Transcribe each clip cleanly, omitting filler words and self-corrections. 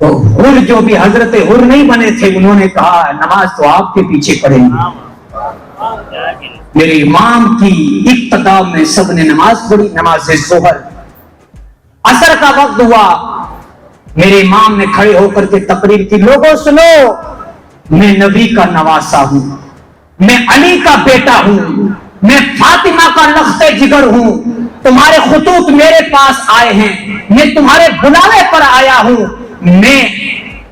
تو حر جو بھی حضرت حر نہیں بنے تھے انہوں نے کہا نماز تو آپ کے پیچھے پڑھیں گے۔ میرے امام کی اقتداء میں سب نے نماز پڑھی، نماز ظہر۔ عصر کا وقت ہوا، میرے امام نے کھڑے ہو کر کے تقریر کی، لوگوں سنو، میں نبی کا نواسا ہوں، میں علی کا بیٹا ہوں، میں فاطمہ کا لخت جگر ہوں، تمہارے خطوط میرے پاس آئے ہیں، میں تمہارے بلاوے پر آیا ہوں، میں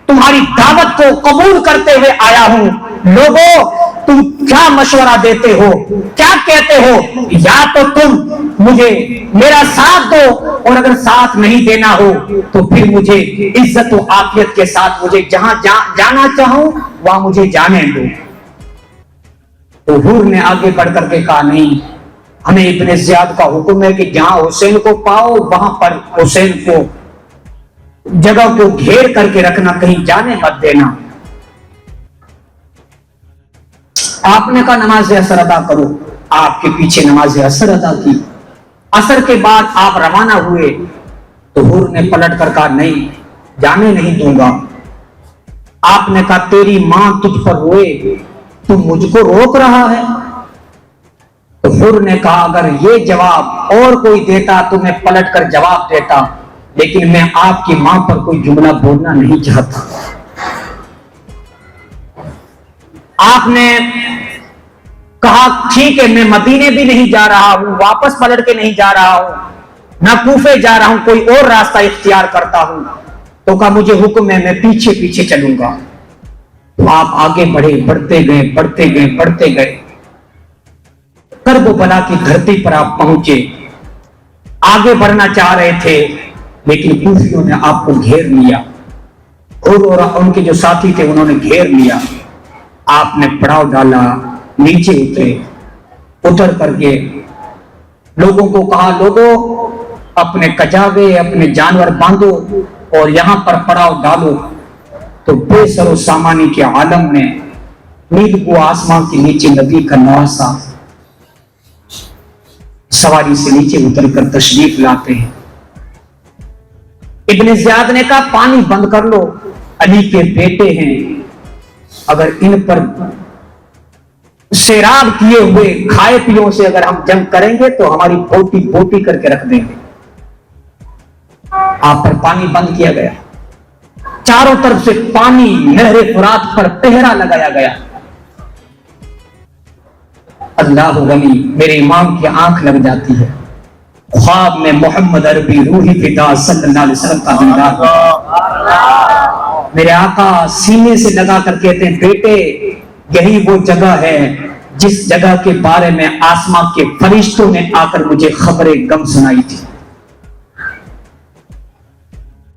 تمہاری دعوت کو قبول کرتے ہوئے آیا ہوں، لوگوں تم کیا مشورہ دیتے ہو، کیا کہتے ہو؟ یا تو تم مجھے میرا ساتھ دو، اور اگر ساتھ نہیں دینا ہو تو پھر مجھے عزت و عافیت کے ساتھ مجھے جہاں جانا چاہوں وہاں مجھے جانے دو۔ تو حور نے آگے بڑھ کر کے کہا نہیں، ہمیں ابن زیاد کا حکم ہے کہ جہاں حسین کو پاؤ وہاں پر حسین کو جگہ کو گھیر کر کے رکھنا، کہیں جانے مت دینا۔ آپ نے کہا نماز عصر ادا کرو، آپ کے پیچھے نماز عصر ادا کی۔ عصر کے بعد آپ روانہ ہوئے تو حور نے پلٹ کر کہا نہیں، جانے نہیں دوں گا۔ آپ نے کہا تیری ماں تجھ پر روئے، تو مجھ کو روک رہا ہے؟ تو حور نے کہا اگر یہ جواب اور کوئی دیتا تو میں پلٹ کر جواب دیتا، لیکن میں آپ کی ماں پر کوئی جملہ بولنا نہیں چاہتا۔ آپ نے کہا ٹھیک ہے، میں مدینے بھی نہیں جا رہا ہوں، واپس پلٹ کے نہیں جا رہا ہوں، نہ کوفے جا رہا ہوں، کوئی اور راستہ اختیار کرتا ہوں۔ تو کہا مجھے حکم ہے، میں پیچھے پیچھے چلوں گا۔ تو آپ آگے بڑھے، بڑھتے گئے بڑھتے گئے بڑھتے گئے، کرب و بلا کی دھرتی پر آپ پہنچے۔ آگے بڑھنا چاہ رہے تھے لیکن کوفیوں نے آپ کو گھیر لیا، اور ان کے جو ساتھی تھے انہوں نے گھیر لیا۔ آپ نے پڑاؤ ڈالا، نیچے اترے، اتر کر کے لوگوں کو کہا لوگوں اپنے کجاوے اپنے جانور باندھو اور یہاں پر پڑاؤ ڈالو۔ تو بے سر و سامانی کے عالم میں نیل کو آسمان کے نیچے نبی کا نواسا سواری سے نیچے اتر کر تشریف لاتے ہیں۔ ابن زیاد نے کہا پانی بند کر لو، علی کے بیٹے ہیں، اگر ان پر سیراب کیے ہوئے کھائے پیوں سے اگر ہم جنگ کریں گے تو ہماری بوٹی بوٹی کر کے رکھ دیں گے۔ آپ پر پانی بند کیا گیا، چاروں طرف سے پانی نہر فرات پر پہرا لگایا گیا۔ اللہ غنی، میرے امام کی آنکھ لگ جاتی ہے، خواب میں محمد عربی روحی فدا صلی اللہ علیہ وسلم کا دیدار، میرے آقا سینے سے لگا کر کہتے ہیں بیٹے یہی وہ جگہ ہے جس جگہ کے بارے میں آسمان کے فرشتوں نے آ کر مجھے خبر غم سنائی تھی۔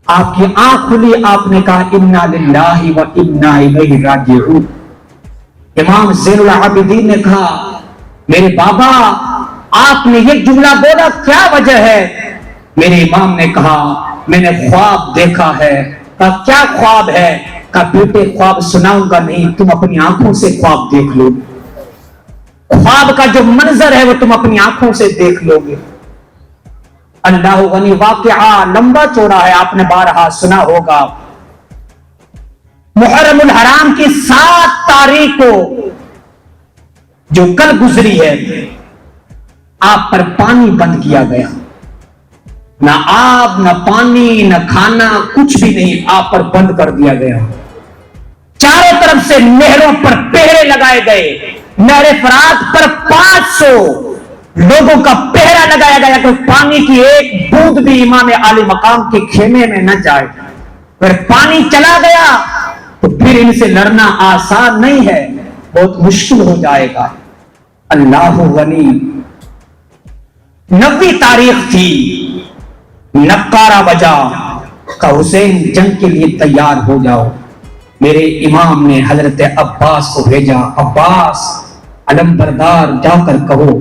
آپ کی آنکھ کھلی، آپ نے کہا انا للہ و انا الیہ راجعون۔ امام زین العابدین نے کہا میرے بابا آپ نے یہ جملہ بولا، کیا وجہ ہے؟ میرے امام نے کہا میں نے خواب دیکھا ہے۔ کہا کیا خواب ہے؟ کہا بیٹے خواب سناؤں گا نہیں، تم اپنی آنکھوں سے خواب دیکھ لو، خواب کا جو منظر ہے وہ تم اپنی آنکھوں سے دیکھ لو گے۔ اللہ غنی، واقعہ لمبا چوڑا ہے، آپ نے بارہا سنا ہوگا۔ محرم الحرام کی 7 تاریخ کو جو کل گزری ہے، آپ پر پانی بند کیا گیا، نہ آب نہ پانی نہ کھانا کچھ بھی نہیں، آپ پر بند کر دیا گیا۔ چاروں طرف سے نہروں پر پہرے لگائے گئے، نہر فرات پر 500 لوگوں کا پہرا لگایا گیا کہ پانی کی ایک بوند بھی امام عالی مقام کے خیمے میں نہ جائے۔ اگر پانی چلا گیا تو پھر ان سے لڑنا آسان نہیں ہے، بہت مشکل ہو جائے گا۔ اللہ غنی، 90 تاریخ تھی، نقارہ بجا کہ حسین جنگ کے لیے تیار ہو جاؤ۔ میرے امام نے حضرت عباس کو بھیجا، عباس علم بردار جا کر کہو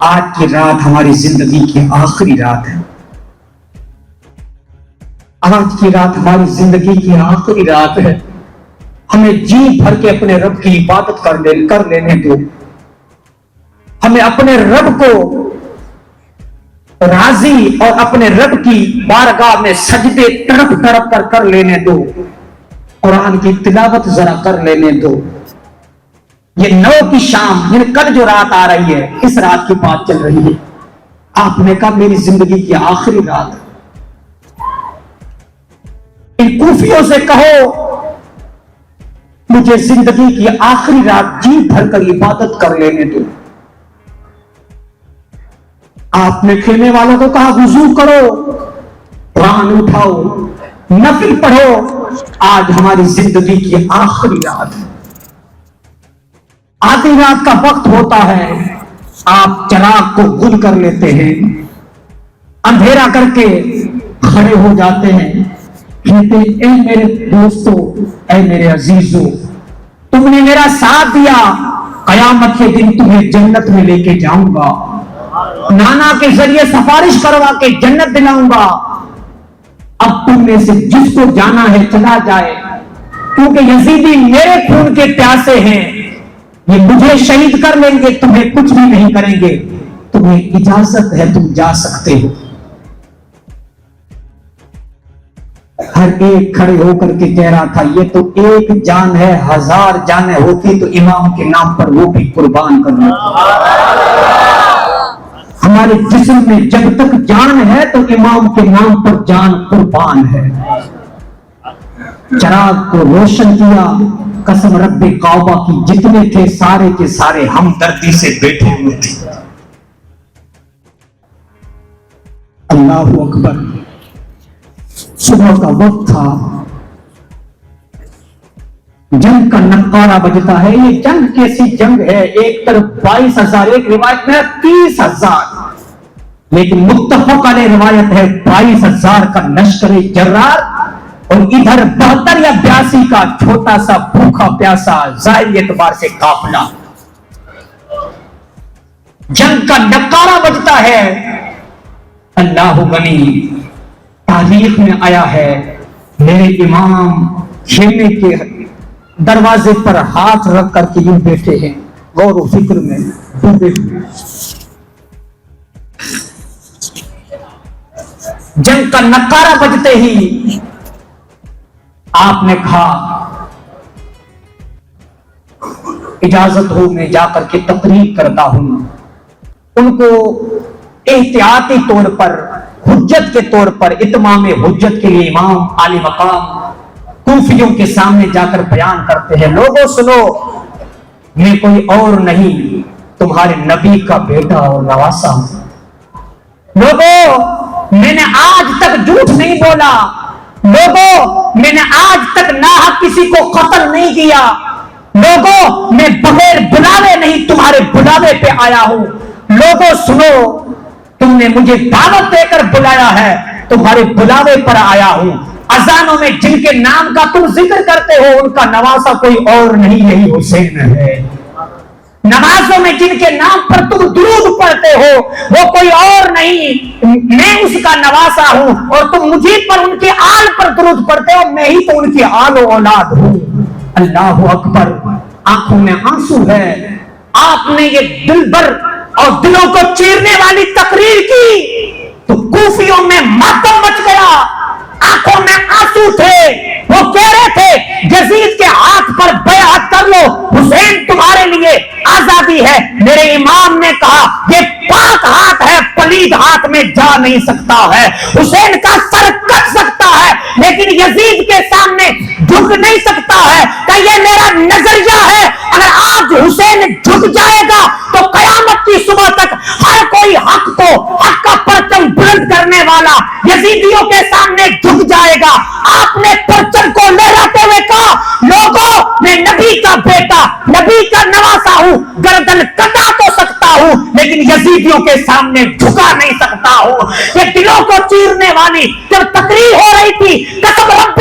آج کی رات ہماری زندگی کی آخری رات ہے، آج کی رات ہماری زندگی کی آخری رات ہے، ہمیں جی بھر کے اپنے رب کی عبادت کر لینے دو، ہمیں اپنے رب کو راضی اور اپنے رب کی بارگاہ میں سجدے تڑپ تڑپ کر لینے دو، قرآن کی تلاوت ذرا کر لینے دو۔ یہ 9 کی شام، یعنی کل جو رات آ رہی ہے، اس رات کی بات چل رہی ہے۔ آپ نے کہا میری زندگی کی آخری رات، ان کوفیوں سے کہو مجھے زندگی کی آخری رات جی بھر کر عبادت کر لینے دو۔ آپ نے کھیلنے والوں کو کہا وضو کرو، قرآن اٹھاؤ، نفل پڑھو، آج ہماری زندگی کی آخری رات، آدھی رات کا وقت ہوتا ہے، آپ چراغ کو گل کر لیتے ہیں، اندھیرا کر کے کھڑے ہو جاتے ہیں، کہتے ہیں اے میرے دوستو، اے میرے عزیزو، تم نے میرا ساتھ دیا، قیامت کے دن تمہیں جنت میں لے کے جاؤں گا، نانا کے ذریعے سفارش کروا کے جنت دلاؤں گا، اب تم میں سے جس کو جانا ہے چلا جائے، کیونکہ یزیدی میرے خون کے پیاسے ہیں، یہ مجھے شہید کر لیں گے، تمہیں کچھ بھی نہیں کریں گے، تمہیں اجازت ہے، تم جا سکتے ہو۔ ہر ایک کھڑے ہو کر کے کہہ رہا تھا یہ تو ایک جان ہے، 1000 جانیں ہوتی تو امام کے نام پر وہ بھی قربان کرنا تھا۔ ہمارے جسم میں جب تک جان ہے تو امام کے نام پر جان قربان ہے۔ چراغ کو روشن کیا، قسم رب کعبہ کی جتنے تھے سارے کے سارے ہمدردی سے بیٹھے ہوئے تھے۔ اللہ اکبر، صبح کا وقت تھا، جنگ کا نقارہ بجتا ہے۔ یہ جنگ کیسی جنگ ہے؟ ایک طرف 22,000، ایک روایت میں 30,000، لیکن متفق علیہ روایت ہے 22,000 کا لشکر جرار، اور ادھر 72 یا 82 کا چھوٹا سا بھوکا پیاسا ظاہری اعتبار سے قافلہ۔ جنگ کا نقارہ بجتا ہے۔ اللہ غنی، تاریخ میں آیا ہے میرے امام خیمے کے دروازے پر ہاتھ رکھ کر کے یوں بیٹھے ہیں، غور و فکر میں ڈوبے ہوئے۔ جنگ کا نقارہ بجتے ہی آپ نے کہا اجازت ہو میں جا کر کے تقریر کرتا ہوں۔ ان کو احتیاطی طور پر، حجت کے طور پر، اتمام حجت کے لیے امام عالی مقام کوفیوں کے سامنے جا کر بیان کرتے ہیں، لوگوں سنو، میں کوئی اور نہیں، تمہارے نبی کا بیٹا اور نواسا ہوں۔ لوگوں، میں نے آج تک جھوٹ نہیں بولا، لوگوں، میں نے آج تک ناحق کسی کو قتل نہیں کیا، لوگوں، میں بغیر بلاوے نہیں تمہارے بلاوے پہ آیا ہوں۔ لوگوں سنو، تم نے مجھے دعوت دے کر بلایا ہے، تمہارے بلاوے پر آیا ہوں۔ اذانوں میں جن کے نام کا تم ذکر کرتے ہو ان کا نواسا کوئی اور نہیں، یہی حسین ہے۔ نمازوں میں جن کے نام پر تم درود پڑھتے ہو وہ کوئی اور نہیں، میں اس کا نواسا ہوں، اور تم مجھے پر ان کے آل پر درود پڑھتے ہو، میں ہی تو ان کے آل و اولاد ہوں۔ اللہ اکبر، آنکھوں میں آنسو ہے۔ آپ نے یہ دل بھر اور دلوں کو چیرنے والی تقریر کی تو کوفیوں میں ماتم مچ گیا، آنکھوں میں آنسو تھے۔ وہ کہہ رہے تھے یزید کے ہاتھ پر بیعت کر لو، حسین تمہارے لیے آزادی ہے۔ میرے امام نے کہا یہ پاک ہاتھ ہے، پلید ہاتھ میں جا نہیں سکتا ہے، حسین کا سر کٹ سکتا ہے لیکن یزید کے سامنے جھک نہیں سکتا ہے۔ کہ یہ میرا نظریہ ہے، اگر آج حسین جھک جائے گا تو قیامت کی صبح تک ہر کوئی حق کو، حق کا پرچم بلند کرنے والا یزیدیوں کے سامنے جھک جائے گا۔ آپ نے پرچم کو لہراتے ہوئے کہا لوگوں، میں نبی کا بیٹا، نبی کا نواسا ہوں، گردن کٹا تو سکتا ہوں لیکن یزیدیوں کے سامنے جھکا نہیں سکتا ہوں۔ یہ دلوں کو چیرنے والی جب تقریر ہو رہی تھی، قسم رب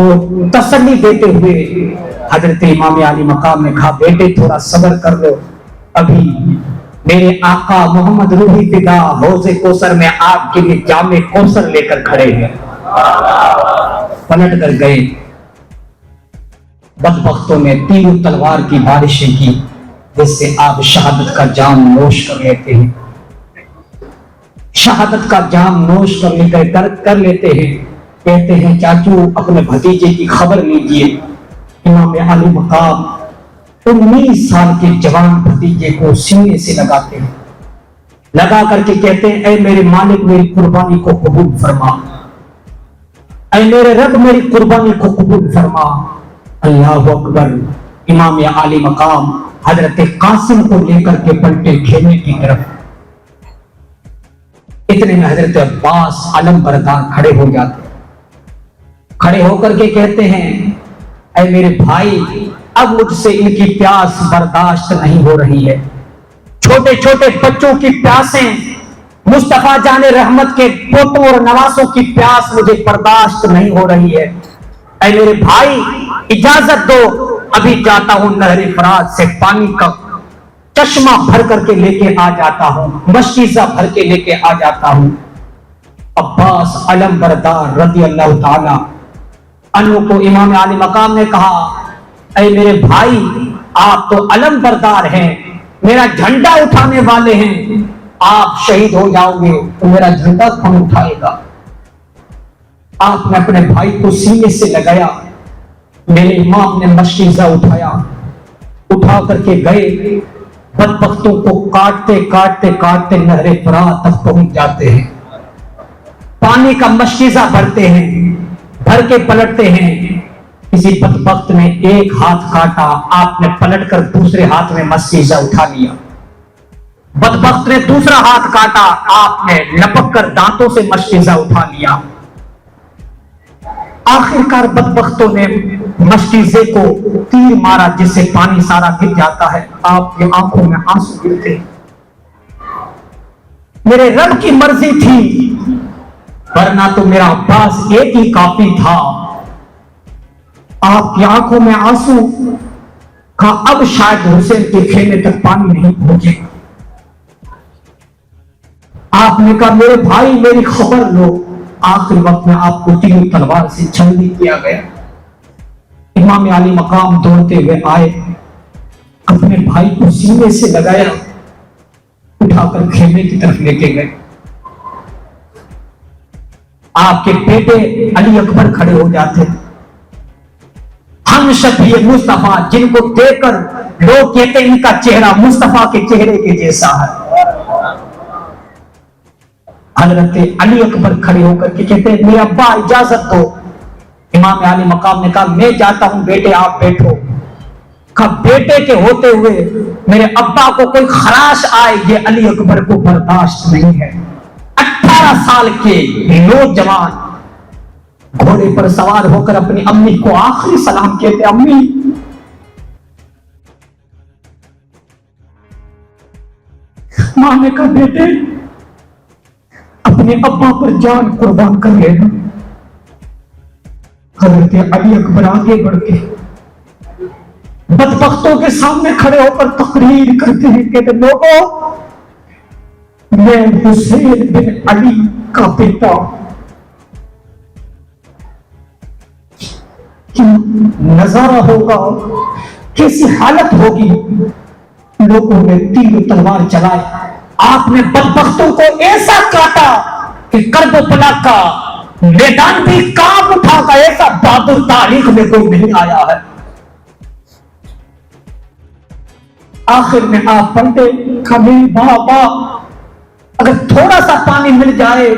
تو تسلی دیتے ہوئے حضرت امام علی مقام نے کہا بیٹے تھوڑا صبر کر لو، ابھی میرے آقا محمد روحی فدا حوض کوثر میں آپ کے لیے جام کوثر لے کر کھڑے ہیں۔ پلٹ کر گئے، بدبختوں نے تیر و تلوار کی بارشیں کی جس سے آپ شہادت کا جام نوش کر لیتے ہیں، شہادت کا جام نوش کر لیتے ہیں۔ کہتے ہیں چاچو اپنے بھتیجے کی خبر لیجئے۔ امام علی مقام 19 سال کے جوان بھتیجے کو سینے سے لگاتے ہیں، لگا کر کے کہتے ہیں اے میرے مالک میری قربانی کو قبول فرما، اے میرے رب میری قربانی کو قبول فرما۔ اللہ اکبر۔ امام علی مقام حضرت قاسم کو لے کر کے پلٹے خیمے کی طرف، اتنے میں حضرت عباس علم بردار کھڑے ہو جاتے، کھڑے ہو کر کے کہتے ہیں اے میرے بھائی اب مجھ سے ان کی پیاس برداشت نہیں ہو رہی ہے، چھوٹے چھوٹے بچوں کی پیاسیں، مصطفیٰ جان رحمت کے پوتوں اور نواسوں کی پیاس مجھے برداشت نہیں ہو رہی ہے، اے میرے بھائی اجازت دو ابھی جاتا ہوں نہر فرات سے پانی کا چشمہ بھر کر کے لے کے آ جاتا ہوں، مشکیزہ بھر کے لے کے آ جاتا ہوں۔ عباس علم بردار رضی اللہ تعالی عنہ کو امام علی مقام نے کہا اے میرے بھائی آپ تو علم بردار ہیں، میرا جھنڈا اٹھانے والے ہیں، آپ شہید ہو جاؤ گے تو میرا جھنڈا کون اٹھائے گا؟ آپ نے اپنے بھائی کو سینے سے لگایا، میرے امام نے مشکیزہ اٹھایا، اٹھا کر کے گئے، بدبختوں کو کاٹتے کاٹتے کاٹتے نہر فرات تک پہنچ جاتے ہیں، پانی کا مشکیزہ بھرتے ہیں، بھر کے پلٹتے ہیں، کسی بدبخت نے ایک ہاتھ کاٹا، آپ نے پلٹ کر دوسرے ہاتھ میں مشکیزہ اٹھا لیا، بدبخت نے دوسرا ہاتھ کاٹا، آپ نے لپک کر دانتوں سے مشکیزہ اٹھا لیا، آخر کار بدبختوں نے مشکیزے کو تیر مارا جس سے پانی سارا گر جاتا ہے، آپ کی آنکھوں میں آنسو گرتے، میرے رب کی مرضی تھی ورنہ تو میرا عباس ایک ہی کافی تھا۔ آپ کی آنکھوں میں آنسو، کہا اب شاید حسین کے خیمے تک پانی نہیں پہنچے، آپ نے کہا میرے بھائی میری خبر لو، آخری وقت میں آپ کو تیر تلوار سے چھلنی کیا گیا۔ امام علی مقام دوڑتے ہوئے آئے، اپنے بھائی کو سینے سے لگایا، اٹھا کر خیمے کی طرف لے کے گئے۔ آپ کے بیٹے علی اکبر کھڑے ہو جاتے، ہم شفیع مصطفیٰ جن کو دیکھ کر لوگ کہتے ہیں ان کا چہرہ مصطفیٰ کے چہرے کے جیسا ہے۔ حضرت علی اکبر کھڑے ہو کر کے کہتے ہیں میرے ابا اجازت دو۔ امام علی مقام نے کہا میں جاتا ہوں بیٹے آپ بیٹھو۔ کہا بیٹے کے ہوتے ہوئے میرے ابا کو کوئی خراش آئے یہ علی اکبر کو برداشت نہیں ہے۔ 18 سال کے نوجوان گھوڑے پر سوار ہو کر اپنی امی کو آخری سلام کہتے امی ماں نے کہا بیٹے اپنے ابا پر جان قربان کر لینا۔ حضرت علی اکبر آگے بڑھ کے بدبختوں کے سامنے کھڑے ہو کر تقریر کرتے ہیں کہ لوگوں میں حسین بن علی کا بیٹا، نظارہ ہوگا کیسی حالت ہوگی، لوگوں نے تیر و تلوار چلائے، آپ نے بدبختوں کو ایسا کاٹا کہ کرب و بلا کا میدان بھی کانپ اٹھا کا ایسا بہادر تاریخ میں کوئی نہیں آیا ہے۔ آخر میں آپ پلٹے کبھی بابا اگر تھوڑا سا پانی مل جائے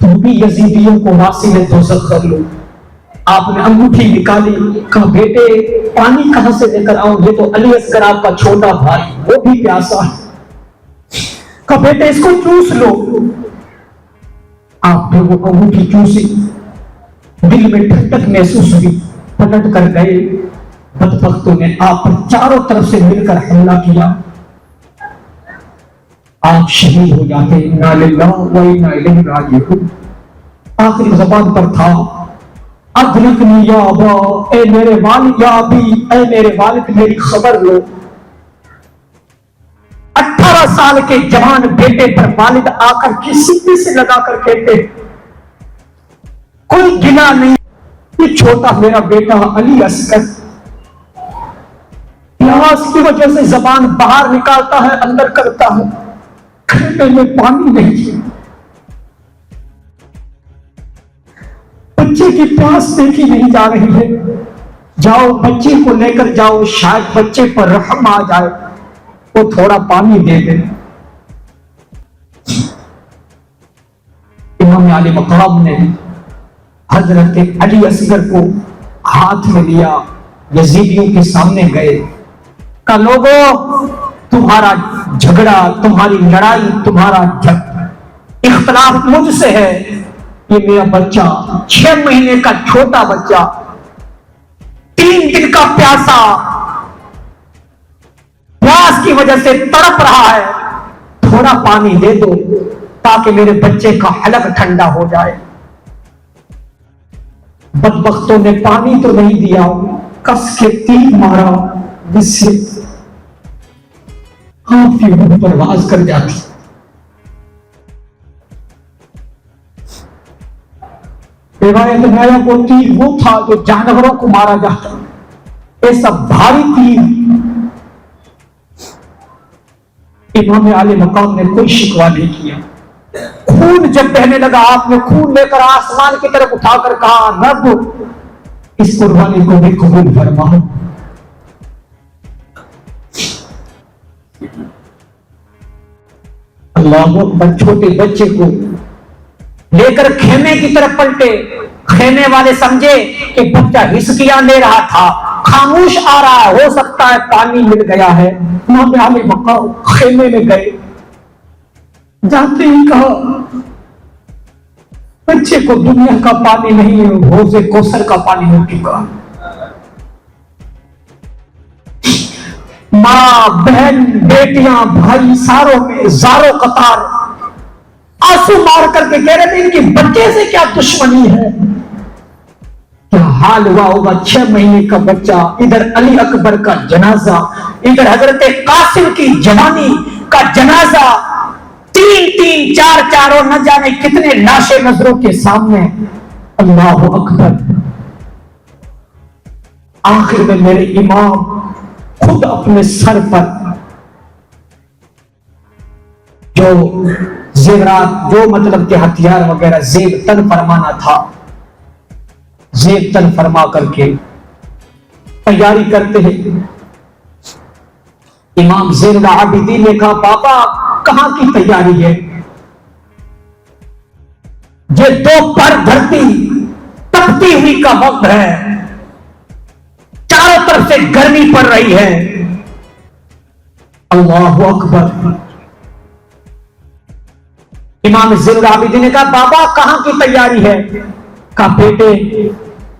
تو بھی یزیدیوں کو واصل دوزخ کر لو۔ آپ نے انگوٹھی نکالی، کہا بیٹے پانی کہاں سے لے کر آؤں، یہ تو علی اصغر آپ کا چھوٹا بھائی وہ بھی پیاسا ہے، کہا بیٹے اس کو چوس لو۔ آپ نے وہ انگوٹھی چوسی، دل میں ٹھنڈک محسوس ہوئی، پلٹ کر گئے، بدبختوں نے آپ پر چاروں طرف سے مل کر حملہ کیا، آپ شہید ہو جاتے۔ انا للہ و انا الیہ راجعون۔ آخری زبان پر تھا ادرکنی یا ابا، اے میرے والد، یا ابی، اے میرے والد میری خبر لو۔ 18 سال کے جوان بیٹے پر والد آ کر کے سینے سے لگا کر کہتے کوئی گناہ نہیں، یہ چھوٹا میرا بیٹا علی اصغر پیاس کی وجہ سے زبان باہر نکالتا ہے اندر کرتا ہے، کھانے میں پانی نہیں، بچے کی پیاس دیکھی نہیں جا رہی ہے، جاؤ بچے کو لے کر جاؤ، شاید بچے پر رحم آ جائے، وہ تھوڑا پانی دے دے۔ امام علی مقام نے حضرت علی اصغر کو ہاتھ میں لیا، یزیدیوں کے سامنے گئے، کہا لوگوں تمہارا جھگڑا، تمہاری لڑائی، تمہارا اختلاف مجھ سے ہے، یہ میرا بچہ 6 مہینے کا چھوٹا بچہ 3 دن کا پیاسا، پیاس کی وجہ سے تڑپ رہا ہے، تھوڑا پانی دے دو تاکہ میرے بچے کا حلق ٹھنڈا ہو جائے۔ بدبختوں نے پانی تو نہیں دیا، کس کے تیر مارا، جس سے آپ کی روح پرواز کر جاتی۔ روایت میں آیا وہ تیر وہ تھا جو جانوروں کو مارا جاتا، ایسا بھاری تیر۔ امام عالی مقام نے کوئی شکوہ نہیں کیا، خون جب بہنے لگا آپ نے خون لے کر آسمان کی طرف اٹھا کر کہا رب اس قربانی کو بھی قبول فرما۔ اللہ اکبر، چھوٹے بچے کو لے کر خیمے کی طرف پلٹے، خیمے والے سمجھے کہ بچہ ہسکیاں لے رہا تھا، خاموش آ رہا ہے، ہو سکتا ہے پانی مل گیا ہے۔ امام علی مقام خیمے میں گئے، جاتے ہی کہا بچے کو دنیا کا پانی نہیں، حوض کوثر کا پانی ہو چکا۔ ماں بہن بیٹیاں بھائی ساروں میں زاروں قطار آنسو مار کر کے کہہ رہے تھے ان کی بچے سے کیا دشمنی ہے، کیا حال ہوا ہوگا۔ 6 مہینے کا بچہ، ادھر علی اکبر کا جنازہ، ادھر حضرت قاسم کی جوانی کا جنازہ، 3 4 اور نہ جانے کتنے لاشیں نظروں کے سامنے۔ اللہ اکبر، آخر میں میرے امام خود اپنے سر پر جو زیورات، جو مطلب کہ ہتھیار وغیرہ زیب تن فرمانا تھا، زیب تن فرما کر کے تیاری کرتے ہیں۔ امام زین العابدین نے کہا بابا کہاں کی تیاری ہے، یہ 2 پر دھرتی تپتی ہوئی کا وقت ہے، چاروں طرف سے گرمی پڑ رہی ہے۔ اللہ اکبر، امام زین العابدین نے کہا بابا کہاں کی تیاری ہے، کہا بیٹے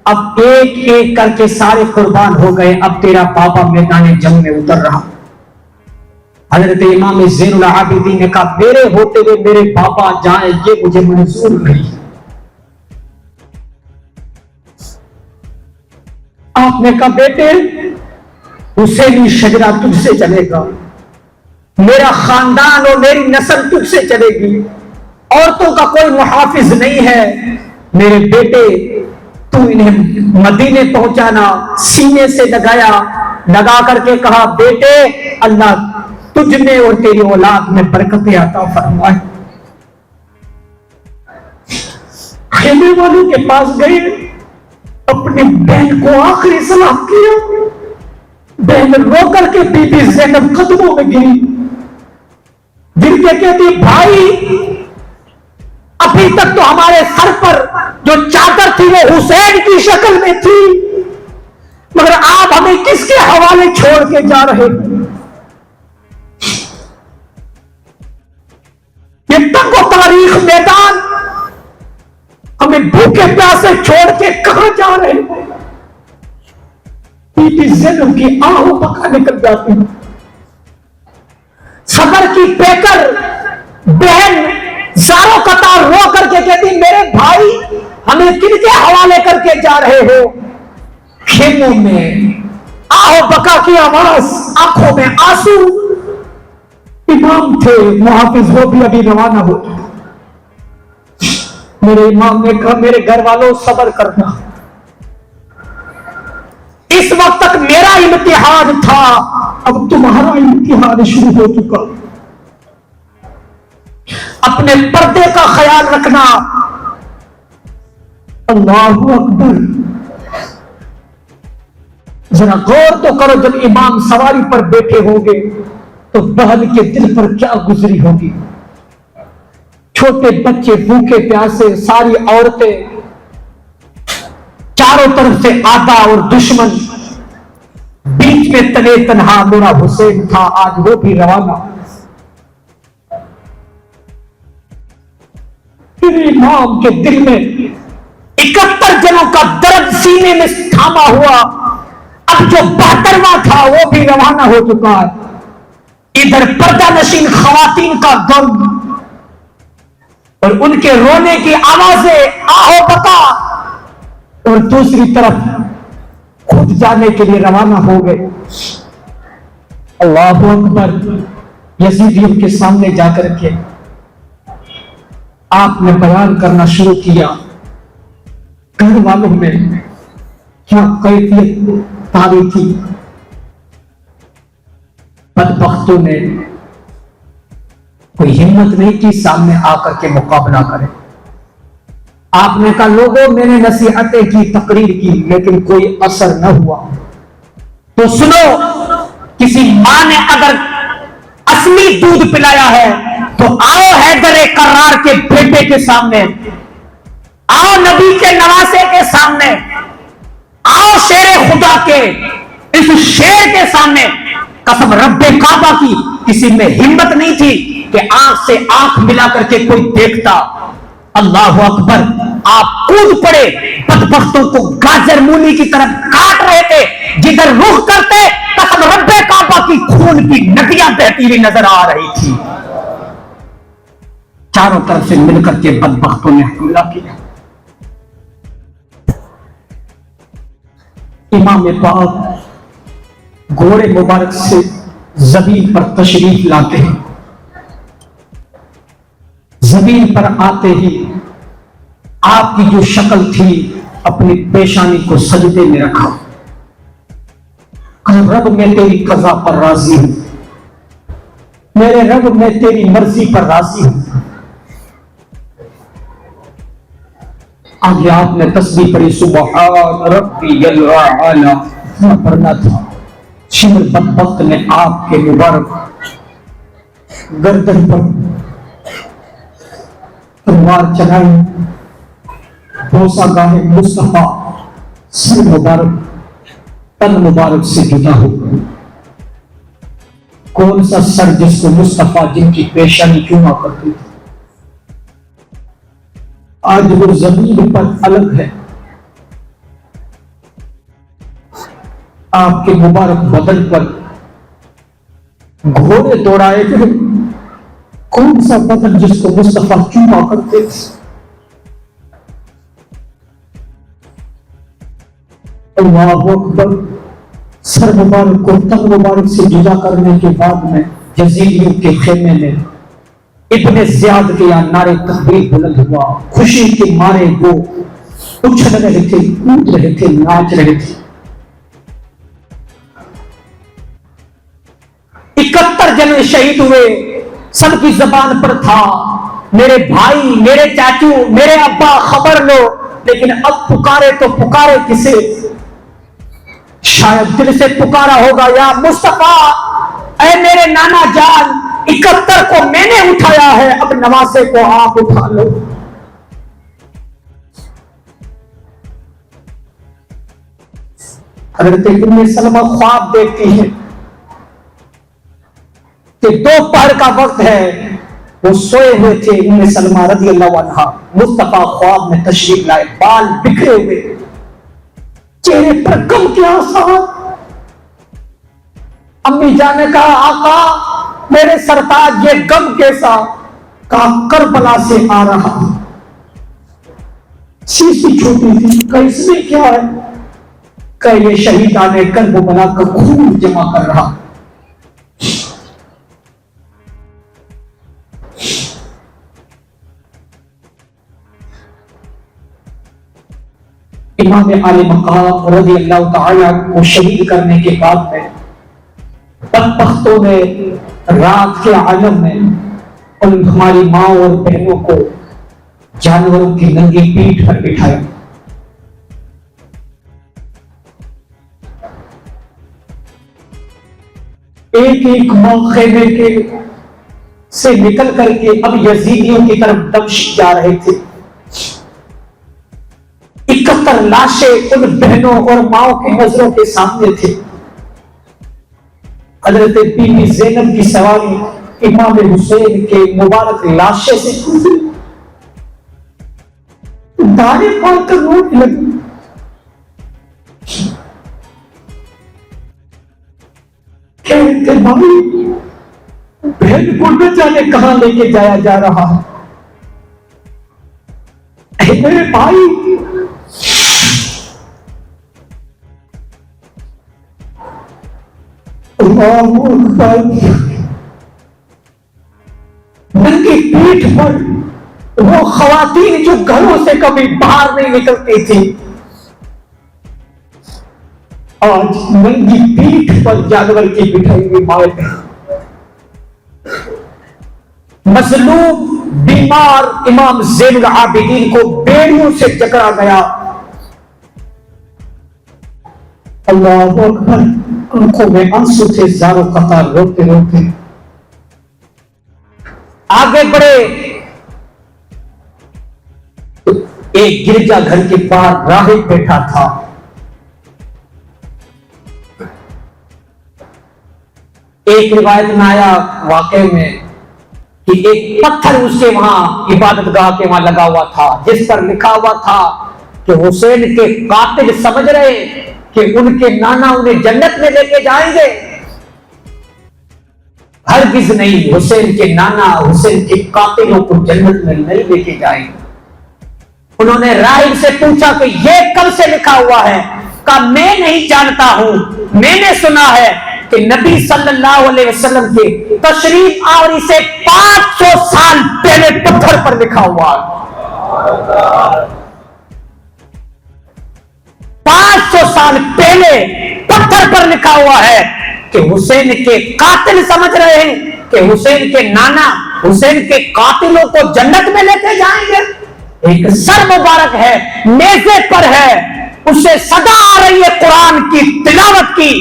اب ایک ایک کر کے سارے قربان ہو گئے، اب تیرا بابا میدان جنگ میں اتر رہا۔ حضرت امام زین العابدین نے کہا میرے ہوتے ہوئے میرے بابا جائیں یہ مجھے منظور نہیں۔ آپ نے کہا بیٹے حسینی شجرہ تجھ سے چلے گا، میرا خاندان اور میری نسل تجھ سے چلے گی، عورتوں کا کوئی محافظ نہیں ہے، میرے بیٹے تو انہیں مدینے پہنچانا۔ سینے سے لگا کر کے کہا بیٹے اللہ تجھ میں اور تیری اولاد میں برکتیں عطا فرمائے۔ خیمے والوں کے پاس گئے، اپنی بہن کو آخری سلام کیا، بہن رو کر کے بی بی زینب قدموں میں گری، گر کے کہتی بھائی ابھی تک تو ہمارے سر پر جو چادر تھی وہ حسین کی شکل میں تھی، مگر آپ ہمیں کس کے حوالے چھوڑ کے جا رہے ہیں؟ یہ تنگ و تاریخ میدان ہمیں بھوکے پیاسے چھوڑ کے کہاں جا رہے ہیں؟ بی بی زینب کی آہوں پکا نکل جاتی، صبر کی پیکر بہن زاروں قطار رو کر کے کہتی میرے بھائی ہمیں کن کے حوالے کر کے جا رہے ہو؟ خیموں میں آہو بکا کی آواز، آنکھوں میں آنسو. امام تھے، محافظ، وہ بھی ابھی روانہ ہو. میرے امام نے کہا میرے گھر والوں صبر کرنا، اس وقت تک میرا امتحان تھا، اب تمہارا امتحان شروع ہو چکا. اپنے پردے کا خیال رکھنا. اللہ اکبر. ذرا غور تو کرو، جب امام سواری پر بیٹھے ہوں گے تو بہن کے دل پر کیا گزری ہوگی. چھوٹے بچے بھوکے پیاسے، ساری عورتیں، چاروں طرف سے آدھا اور دشمن، بیچ میں تنے تنہا میرا حسین تھا. آج وہ بھی روانہ. امام کے دل میں 71 جنوں کا درد سینے میں تھاما ہوا. اب جو 72واں تھا وہ بھی روانہ ہو چکا ہے. ادھر پردہ نشین خواتین کا غم اور ان کے رونے کی آوازیں، آہو بتا، اور دوسری طرف خود جانے کے لیے روانہ ہو گئے. اللہ اکبر. یزیدیوں کے سامنے جا کر کے آپ نے بیان کرنا شروع کیا. گھر والوں میں کیا کیفیت تاری تھی. بدبختوں نے کوئی ہمت نہیں کی سامنے آ کر کے مقابلہ کرے. آپ نے کہا لوگوں میں نے نصیحتیں کی، تقریر کی، لیکن کوئی اثر نہ ہوا. تو سنو، کسی ماں نے اگر اصلی دودھ پلایا ہے تو آؤ حیدر کرار کے بیٹے کے سامنے، آؤ نبی کے نواسے کے سامنے، آؤ شیر خدا کے اس شیر کے سامنے. قسم رب کعبہ کی کسی میں ہمت نہیں تھی کہ آنکھ سے آنکھ ملا کر کے کوئی دیکھتا. اللہ اکبر. آپ کود پڑے، بدبختوں کو گاجر مولی کی طرف کاٹ رہے تھے. جدھر رخ کرتے قسم رب کعبہ کی خون کی ندیاں بہتی ہوئی نظر آ رہی تھی. چاروں طرف سے مل کر کے بدبختوں نے حملہ کیا. امام پاک گھوڑے مبارک سے زمین پر تشریف لاتے ہیں. زمین پر آتے ہی آپ کی جو شکل تھی اپنی پیشانی کو سجدے میں رکھا. رب میں تیری قضا پر راضی ہوں، میرے رب میں تیری مرضی پر راضی ہوں. آگے آپ نے تسبیح پڑھی سبحان ربی الاعلی پڑھنا تھا. شمر بدبخت نے آپ کے مبارک گردن پر تلوار چلائی. بوسہ گاہ مصطفیٰ سر مبارک تن مبارک سے جدا ہو. کون سا سر جس کو مصطفیٰ جن کی پیشانی چوما کرتی تھی آج وہ زمین پر الگ ہے. آپ کے مبارک بدن پر گھوڑے دوڑائے گئے. کون سا بدن جس کو مصطفیٰ چوما کرتے تھے. اللہ اکبر. سر مبارک کو تن مبارک سے جدا کرنے کے بعد میں یزیدیوں کے خیمے میں ابن زیاد کے یہاں نعرے تکبیر بلند ہوا. خوشی کے مارے وہ اچھل رہے تھے، کود رہے تھے، ناچ رہے تھے. 71 جن شہید ہوئے. سب کی زبان پر تھا میرے بھائی، میرے چاچو، میرے ابا خبر لو. لیکن اب پکارے تو پکارے کسے؟ شاید دل سے پکارا ہوگا یا مصطفیٰ اے میرے نانا جان، 71 کو میں نے اٹھایا ہے، اب نواسے کو آپ اٹھا لو. حضرت ام سلمہ خواب دیکھتی ہے کہ دوپہر کا وقت ہے. وہ سوئے ہوئے تھے ام سلمہ رضی اللہ عنہا. مصطفیٰ خواب میں تشریف لائے، بال بکھرے ہوئے، چہرے پر غم کے آثار. امی جان نے کہا آقا میرے سرتاج یہ غم کیسا؟ کہا کربلا سے آ رہا. سی چھوٹی تھی، کہ اس میں کیا ہے؟ کہ یہ شہیدان کربلا کا خون جمع کر رہا۔ امام علی مقام رضی اللہ تعالیٰ کو شہید کرنے کے بعد میں بدبختوں نے رات کے عالم میں ان ہماری ماں اور بہنوں کو جانوروں کی ننگی پیٹھ پر بٹھایا۔ ایک ایک ماں خیمے کے سے نکل کر کے اب یزیدیوں کی طرف دمشق جا رہے تھے۔ 71 لاشیں ان بہنوں اور ماؤں کی نظروں کے سامنے تھے۔ حضرت بی بی زینب کی سواری امام حسین کے مبارک لاشے سے گزری، دانے پڑ کر رونے لگی۔ کہتے بھائی بہن کو نہ جانے کہاں لے کے جایا جا رہا ہے، اے میرے بھائی اللہ اکبر۔ ننگی پیٹھ پر وہ خواتین جو گھروں سے کبھی باہر نہیں نکلتی تھی، آج ننگی پیٹھ پر جانور کی بٹھائی ہوئی مائیں، مظلوم بیمار امام زین العابدین کو بیڑیوں سے جکڑا گیا۔ اللہ اکبر، آنکھوں میں آنسو تھے، زاروں قطار روتے روتے آگے بڑھے۔ ایک گرجا گھر کے باہر راہب بیٹھا تھا، ایک روایت میں آیا واقعے میں کہ ایک پتھر اس کے وہاں عبادت گاہ کے وہاں لگا ہوا تھا، جس پر لکھا ہوا تھا کہ حسین کے قاتل سمجھ رہے کہ ان کے نانا انہیں جنت میں لے کے جائیں گے، ہرگز نہیں، حسین کے نانا حسین کے قاتلوں کو جنت میں نہیں لے کے جائیں گے۔ انہوں نے راہب سے پوچھا کہ یہ کب سے لکھا ہوا ہے؟ کہا میں نہیں جانتا ہوں، میں نے سنا ہے کہ نبی صلی اللہ علیہ وسلم کے تشریف آوری سے 500 سال پہلے پتھر پر لکھا ہوا ہے۔ 500 سال پہلے پتھر پر لکھا ہوا ہے کہ حسین کے قاتل سمجھ رہے ہیں کہ حسین کے نانا حسین کے قاتلوں کو جنت میں لے کے جائیں گے۔ ایک سر مبارک ہے، نیزے پر ہے، اسے صدا آ رہی ہے قرآن کی تلاوت کی۔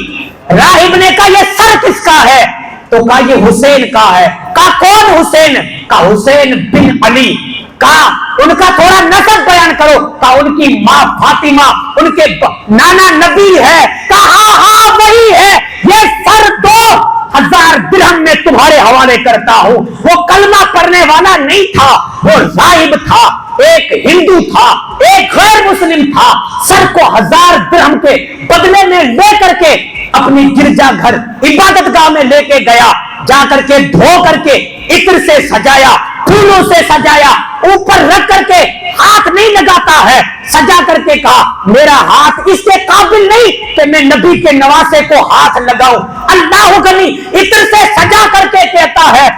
راہب نے کہا یہ سر کس کا ہے؟ تو کہا یہ حسین کا ہے۔ کہا کون حسین؟ کہا حسین بن علی۔ کہا ان کا تھوڑا نسب بیان کرو۔ کہا ان کی ماں فاطمہ، ان کے نانا نبی ہے۔ کہا ہاں ہاں وہی ہے، یہ سر 2000 درہم میں تمہارے حوالے کرتا ہوں۔ وہ کلمہ پڑھنے والا نہیں تھا، وہ راہب تھا، ایک ہندو تھا، ایک غیر مسلم تھا، سر کو 1000 درہم کے بدلے میں لے کر کے اپنی گرجا گھر عبادت گاہ میں لے کے گیا، جا کر کے دھو کر کے عطر سے سجایا، پھولوں سے سجایا، اوپر رکھ کر کے ہاتھ نہیں لگاتا ہے، سجا کر کے کہا میرا ہاتھ اس کے قابل نہیں کہ میں نبی کے نواسے کو ہاتھ لگاؤں۔ اللہ غنی عطر سے سجا کر کے کہتا ہے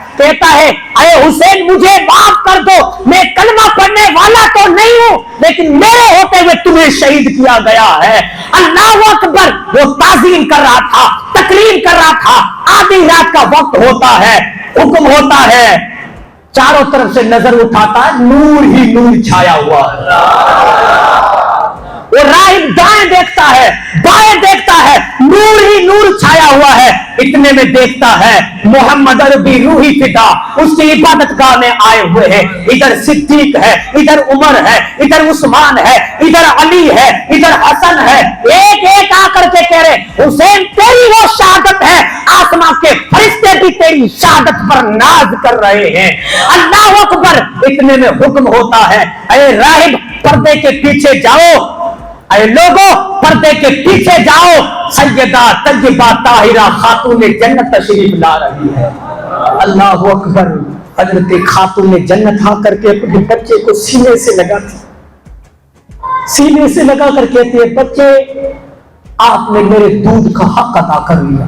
اے حسین مجھے معاف کر دو، میں کلمہ پڑھنے والا تو نہیں ہوں، لیکن میرے ہوتے ہوئے تمہیں شہید کیا گیا ہے۔ اللہ اکبر، وہ تعظیم کر رہا تھا، تکریم کر رہا تھا۔ آدھی رات کا وقت ہوتا ہے، حکم ہوتا ہے، چاروں طرف سے نظر اٹھاتا ہے، نور ہی نور چھایا ہوا ہے۔ وہ راہب دائیں دیکھتا ہے، بائیں دیکھتا ہے، نور ہی نور چھایا ہوا ہے۔ اتنے میں دیکھتا ہے محمد عربی روحی فدا اس کی عبادت گاہ میں آئے ہوئے ہیں، ادھر صدیق ہے، ادھر عمر ہے، ادھر عثمان ہے، ادھر علی ہے، ادھر حسن ہے۔ ایک ایک آ کر کے کہہ رہے حسین تیری وہ شہادت ہے، آسمان کے فرشتے بھی تیری شہادت پر ناز کر رہے ہیں۔ اللہ اکبر، اتنے میں حکم ہوتا ہے اے راہب پردے کے پیچھے جاؤ، اے لوگوں پردے کے پیچھے جاؤ، سیدہ طیبہ طاہرہ خاتون جنت تشریف لا رہی ہے۔ اللہ اکبر، حضرت خاتون جنت آ کر کے اپنے بچے کو سینے سے لگاتی، سینے سے لگا کر کہتے ہیں بچے آپ نے میرے دودھ کا حق ادا کر لیا،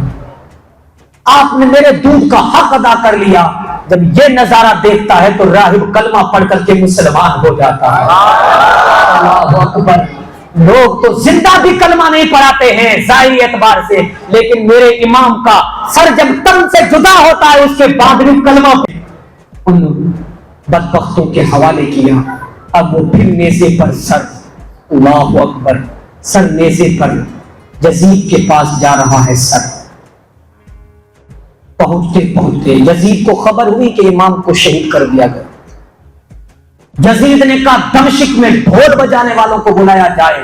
آپ نے میرے دودھ کا حق ادا کر لیا۔ جب یہ نظارہ دیکھتا ہے تو راہب کلمہ پڑھ کر کے مسلمان ہو جاتا ہے۔ اللہ اکبر۔ لوگ تو زندہ بھی کلمہ نہیں پڑھاتے ہیں ظاہری اعتبار سے، لیکن میرے امام کا سر جب تن سے جدا ہوتا ہے اس کے بعد بھی کلمہ ان بدبختوں کے حوالے کیا۔ اب وہ پھر نیزے پر سر، اللہ اکبر، سر نیزے پر یزید کے پاس جا رہا ہے۔ سر پہنچتے پہنچتے یزید کو خبر ہوئی کہ امام کو شہید کر دیا گیا۔ یزید نے کہا دمشق میں ڈھول بجانے والوں کو بلایا جائے۔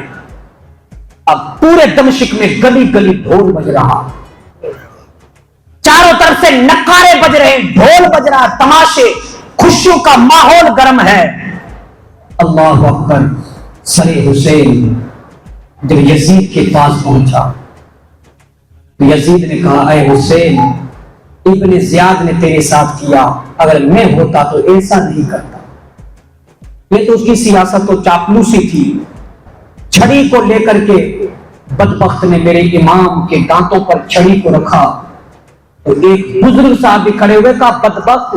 اب پورے دمشق میں گلی گلی ڈھول بج رہا، چاروں طرف سے نقارے بج رہے، ڈھول بج رہا، تماشے، خوشیوں کا ماحول گرم ہے۔ اللہ اکبر۔ سر حسین جب یزید کے پاس پہنچا تو یزید نے کہا اے حسین، ابن زیاد نے تیرے ساتھ کیا، اگر میں ہوتا تو ایسا نہیں کرتا۔ یہ تو اس کی سیاست و چاپلوسی تھی۔ چھڑی کو لے کر کے بدبخت نے میرے امام کے دانتوں پر چھڑی کو رکھا تو ایک بزرگ صاحب بھی کھڑے ہوئے، کہا بدبخت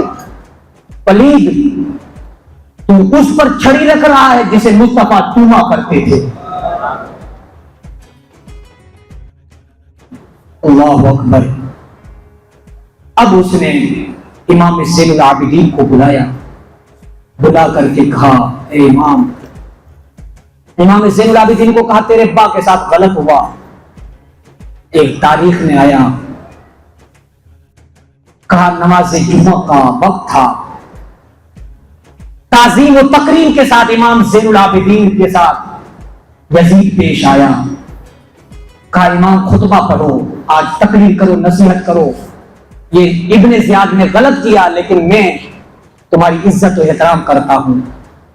پلید، تو اس پر چھڑی رکھ رہا ہے جسے مصطفیٰ چوما کرتے تھے۔ اللہ اکبر۔ اب اس نے امام زین العابدین کو بلایا، بلا کر کے کہا اے امام، امام زین العابدین کو کہا تیرے ابا کے ساتھ غلط ہوا۔ ایک تاریخ میں آیا، کہا نماز جمعہ کا وقت تھا، تعظیم و تقریم کے ساتھ امام زین العابدین کے ساتھ یزید پیش آیا۔ کہا امام خطبہ پڑھو، آج تقریر کرو، نصیحت کرو، یہ ابن زیاد نے غلط کیا لیکن میں تمہاری عزت و احترام کرتا ہوں۔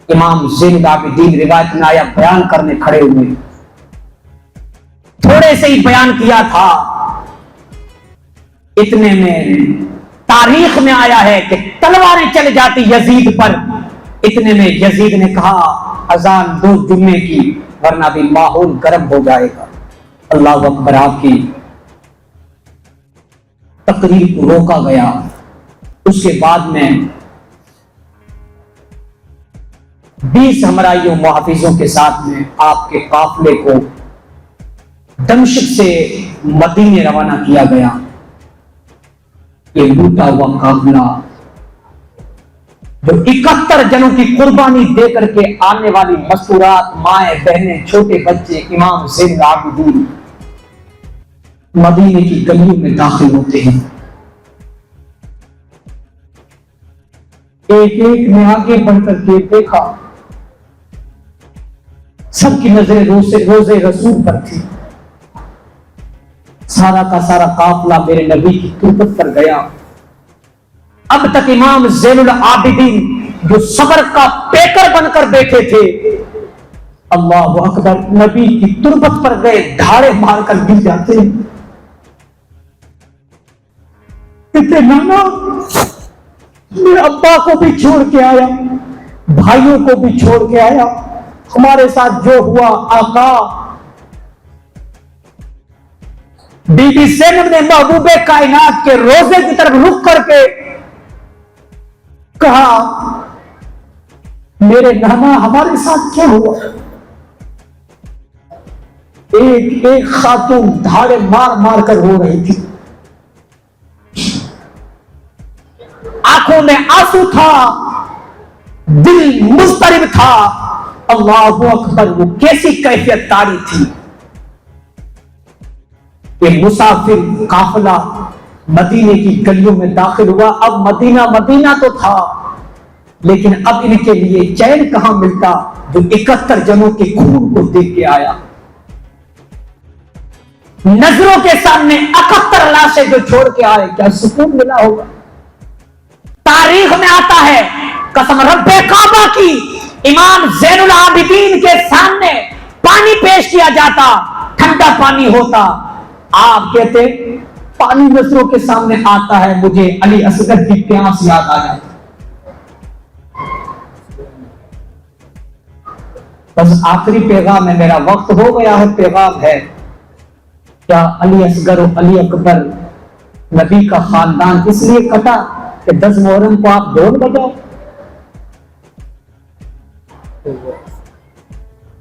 امام زین العابدین روایت میں آیا بیان کرنے کھڑے ہوئے، تھوڑے سے ہی بیان کیا تھا، اتنے میں تاریخ میں آیا ہے کہ تلواریں چل جاتی یزید پر۔ اتنے میں یزید نے کہا اذان دو جمعے کی ورنہ بھی ماحول گرم ہو جائے گا۔ اللہ اکبر۔ آپ کی تقریر کو روکا گیا۔ اس کے بعد میں 20 ہمراہیوں محافظوں کے ساتھ میں آپ کے قافلے کو دمشق سے مدینے روانہ کیا گیا۔ یہ لوٹا ہوا قافلہ جو 71 جنوں کی قربانی دے کر کے آنے والی مستورات، مائیں بہنیں، چھوٹے بچے، امام زین العابدین مدینے کی گلیوں میں داخل ہوتے ہیں۔ ایک ایک نے آگے بڑھ کر کے دیکھا، سب کی نظریں روزے رسول پر تھی۔ سارا کا سارا قافلہ میرے نبی کی تربت پر گیا۔ اب تک امام زین العابدین جو صبر کا پیکر بن کر بیٹھے تھے، اللہ اکبر، نبی کی تربت پر گئے، دھاڑے مار کر گر جاتے ہیں۔ کہتے نانا میرے ابا کو بھی چھوڑ کے آیا، بھائیوں کو بھی چھوڑ کے آیا، ہمارے ساتھ جو ہوا آقا۔ بی بی زینب نے محبوب کائنات کے روزے کی طرف رخ کر کے کہا میرے نانا ہمارے ساتھ کیا ہوا؟ ایک ایک خاتون دھاڑے مار مار کر رو رہی تھی، آنکھوں میں آنسو تھا، دل مضطرب تھا۔ اللہ اکبر، وہ کیسی کیفیت طاری تھی۔ یہ مسافر قافلہ مدینے کی گلیوں میں داخل ہوا۔ اب مدینہ مدینہ تو تھا لیکن اب ان کے لیے چین کہاں ملتا جو 71 جنوں کے خون کو دیکھ کے آیا۔ نظروں کے سامنے 71 لاشیں جو چھوڑ کے آئے، کیا سکون ملا ہوگا؟ تاریخ میں آتا ہے قسم رب کعبہ کی، امام زین العابدین کے سامنے پانی پیش کیا جاتا، ٹھنڈا پانی ہوتا، آپ کہتے پانی نظروں کے سامنے آتا ہے، مجھے علی اصغر کی پیاس یاد آ جاتی۔ بس آخری پیغام ہے، میرا وقت ہو گیا ہے، پیغام ہے کیا علی اصغر و علی اکبر نبی کا خاندان اس لیے کٹا کہ 10 محرم کو آپ ڈھول بجاؤ؟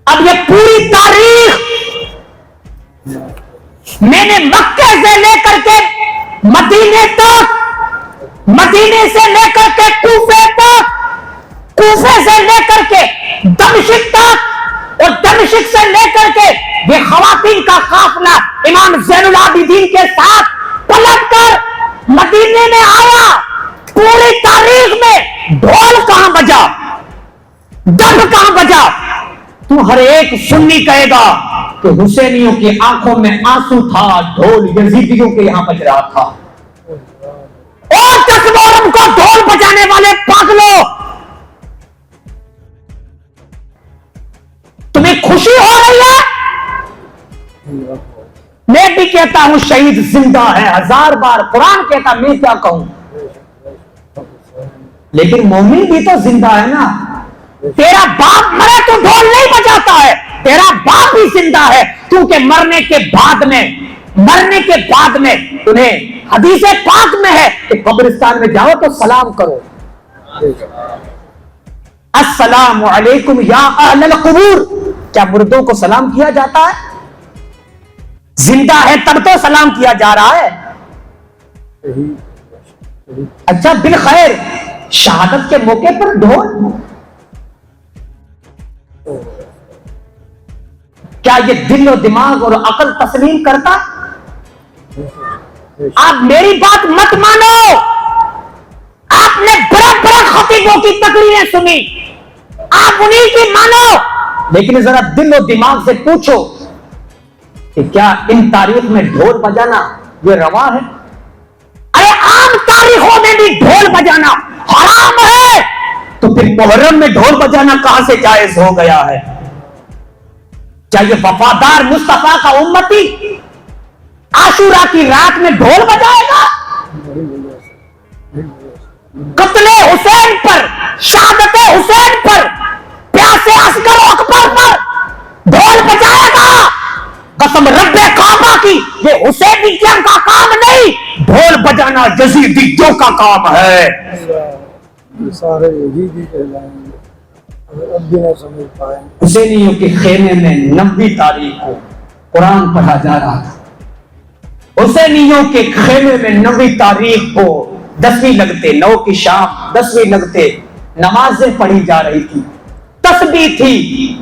اب یہ پوری تاریخ میں نے مکے سے لے کر کے مدینے تک، مدینے سے لے کر کے کوفے تک، کوفے سے لے کر کے دمشق تک، اور دمشق سے لے کر کے یہ خواتین کا قافلہ امام زین العابدین کے ساتھ پلٹ کر مدینے میں آیا، پوری تاریخ میں ڈھول کہاں بجا، ڈب کہاں بجا؟ تو ہر ایک سنی کہے گا کہ حسینیوں کی آنکھوں میں آنسو تھا، ڈھول یزیدیوں کے یہاں بج رہا تھا۔ اور 10 محرم کو ڈھول بجانے والے پاگلوں، تمہیں خوشی ہو رہی ہے؟ میں بھی کہتا ہوں شہید زندہ ہے، 1000 بار قرآن کہتا، میں کیا کہوں؟ لیکن مومن بھی تو زندہ ہے نا۔ تیرا باپ مرے تو ڈھول نہیں بجاتا ہے، تیرا باپ بھی زندہ ہے، کیونکہ مرنے کے بعد میں تمہیں حدیث پاک میں ہے کہ قبرستان میں جاؤ تو سلام کرو، السلام علیکم یا اہل القبور۔ کیا مردوں کو سلام کیا جاتا ہے؟ زندہ ہے تب تو سلام کیا جا رہا ہے۔ اچھا بالخیر، شہادت کے موقع پر ڈھول، کیا یہ دل و دماغ اور عقل تسلیم کرتا؟ آپ میری بات مت مانو، آپ نے بڑے بڑے خطیبوں کی تقریریں سنی، آپ انہیں کی مانو، لیکن ذرا دل و دماغ سے پوچھو کہ کیا ان تاریخ میں ڈھول بجانا یہ روا ہے؟ ارے عام تاریخوں میں بھی ڈھول بجانا حرام ہے، تو پھر محرم میں ڈھول بجانا کہاں سے جائز ہو گیا ہے؟ کیا یہ وفادار مصطفیٰ کا امتی عاشورہ کی رات میں ڈھول بجائے گا؟ قتل حسین پر، شہادت حسین پر، پیاسے عسکر اکبر پر ڈھول بجائے گا؟ قسم رب کعبہ کی، یہ حسینیوں کا کام نہیں، ڈھول بجانا یزیدیوں کا کام ہے۔ سارے یزیدی کہلائیں گے، اب بھی نہ سمجھ پائیں۔ حسینیوں کے خیمے میں 90 تاریخ کو قرآن پڑھا جا رہا تھا، حسینیوں کے خیمے میں 90 تاریخ کو 10ویں لگتے، 9 کی شام 10ویں لگتے نمازیں پڑھی جا رہی تھی، تسبیح تھی،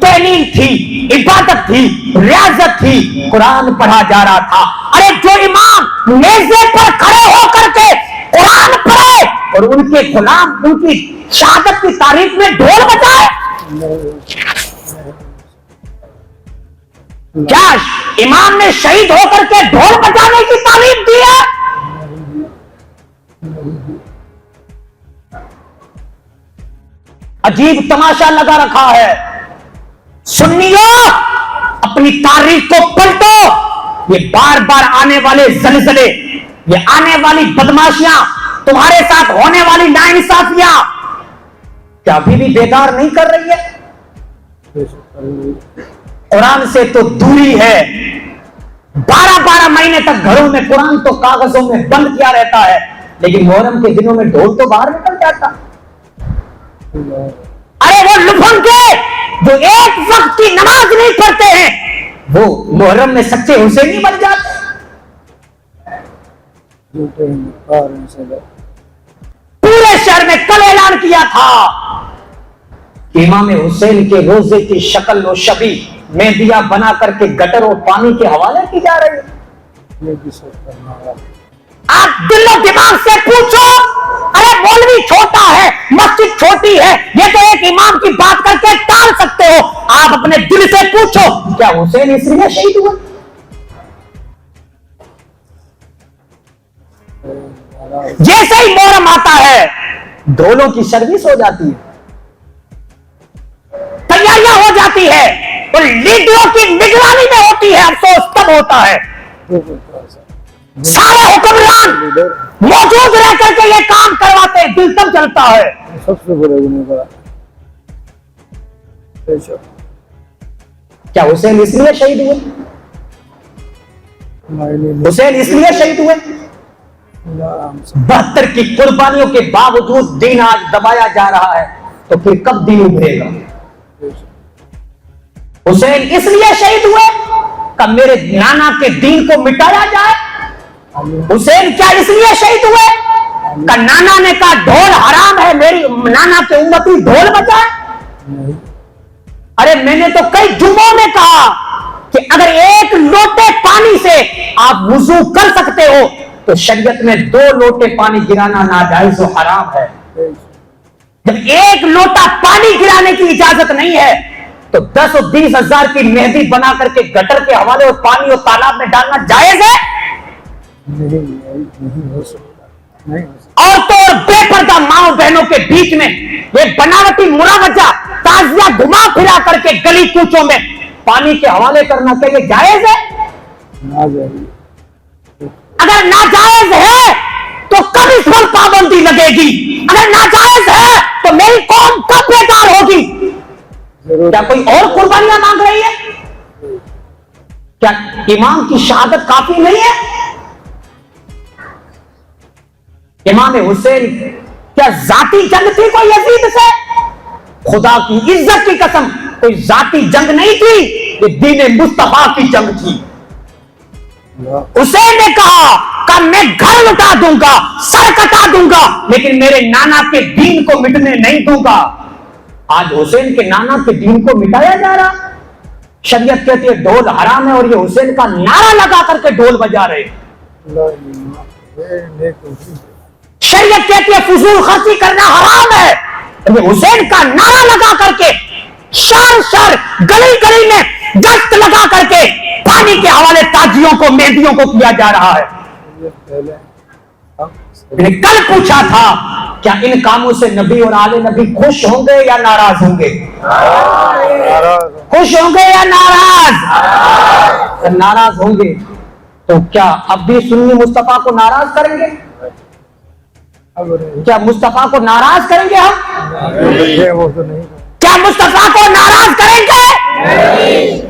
تہلیل تھی، عبادت تھی، ریاضت تھی، قرآن پڑھا جا رہا تھا۔ ارے جو امام میزے پر کھڑے ہو کر کے قرآن پڑھے اور ان کے غلام ان کی شہادت کی تاریخ میں ڈھول بجائے، کیا امام نے شہید ہو کر کے ڈھول بجانے کی تعلیم دی ہے؟ عجیب تماشا لگا رکھا ہے۔ سنیو، اپنی تاریخ کو پلٹو، یہ بار بار آنے والے زلزلے، یہ آنے والی بدماشیاں، تمہارے ساتھ ہونے والی ناانصافیاں کیا ابھی بھی بیدار نہیں کر رہی ہے؟ قرآن سے تو دوری ہے، 12 مہینے تک گھروں میں قرآن تو کاغذوں میں بند کیا رہتا ہے، لیکن محرم کے دنوں میں ڈھول تو باہر نکل جاتا۔ ارے وہ لفن کے جو ایک وقت کی نماز نہیں پڑھتے ہیں، وہ محرم میں سچے حسینی بن جاتے ہیں۔ پورے شہر میں کل اعلان کیا تھا کہ امام حسین کے روزے کی شکل و شبیہ مہندیاں بنا کر کے گٹر اور پانی کے حوالے کی جا رہی ہے۔ آپ دل و دماغ سے پوچھو، ارے مولوی چھوٹا ہے، مسجد چھوٹی ہے، یہ تو ایک امام کی بات کر کے ٹال سکتے ہو، آپ اپنے دل سے پوچھو کیا حسین اس لیے شہید ہوا؟ جیسے ہی محرم آتا ہے ڈھولوں کی سروس ہو جاتی ہے، تیاریاں ہو جاتی ہے، اور لیڈروں کی نگرانی میں ہوتی ہے۔ افسوس تب ہوتا ہے سارے حکمران موجود رہ کر کے یہ کام کرواتے ہیں، دل تب چلتا ہے۔ سب سے بڑے گنہگار کیا حسین اس لیے شہید ہوئے؟ حسین اس لیے شہید ہوئے 72 کی قربانیوں کے باوجود دین آج دبایا جا رہا ہے، تو پھر کب دین ابھرے گا؟ حسین اس لیے شہید ہوئے کہ میرے نانا کے دین کو مٹایا جائے؟ حسین کیا اس لیے شہید ہوئے کہ نانا نے کہا ڈھول حرام ہے، میری نانا کے امتی ڈھول بجائے؟ ارے میں نے تو کئی جمعوں میں کہا کہ اگر ایک لوٹے پانی سے آپ وضو کر سکتے ہو تو شریعت میں 2 لوٹے پانی گرانا ناجائز و حرام ہے۔ جب ایک لوٹا پانی گرانے کی اجازت نہیں ہے تو 10 اور 20 ہزار کی مہندی بنا کر کے گٹر کے حوالے اور پانی اور تالاب میں ڈالنا جائز ہے؟ نہیں ہو سکتا، نہیں ہو سکتا۔ عورتوں اور بے پردہ ماں بہنوں کے بیچ میں یہ بناوٹی مراوجہ تازیہ گھما پھرا کر کے گلی کوچوں میں پانی کے حوالے کرنا کیا یہ جائز ہے؟ اگر ناجائز ہے تو کب اس پر پابندی لگے گی؟ اگر ناجائز ہے تو میری قوم کب بیدار ہوگی؟ کیا کوئی اور قربانیاں مانگ رہی ہے؟ کیا امام کی شہادت کافی نہیں ہے؟ امام حسین کیا ذاتی جنگ تھی کوئی یزید سے؟ خدا کی عزت کی قسم کوئی ذاتی جنگ نہیں تھی، یہ دین مصطفیٰ کی جنگ تھی۔ حسین نے کہا کہ میں گھر لٹا دوں گا، سر کٹا دوں گا، لیکن میرے نانا کے دین کو مٹنے نہیں دوں گا۔ آج حسین کے نانا کے دین کو مٹایا جا رہا، شریعت کہتی ہے ڈھول حرام ہے اور یہ حسین کا نعرہ لگا کر کے ڈھول بجا رہے۔ شریعت کہتی ہے فضول خرچی کرنا حرام ہے، یہ حسین کا نعرہ لگا کر کے شہر شہر گلی گلی میں گشت لگا کر کے پانی کے حوالے تاجیوں کو مہندیوں کو کیا جا رہا ہے۔ میں نے کل پوچھا تھا کیا ان کاموں سے نبی اور آل نبی خوش ہوں گے یا ناراض ہوں گے؟ خوش ہوں گے یا ناراض؟ اگر ناراض ہوں گے تو کیا اب بھی سنی مصطفیٰ کو ناراض کریں گے؟ کیا مصطفیٰ کو ناراض کریں گے ہم؟ کیا مصطفیٰ کو ناراض کریں گے؟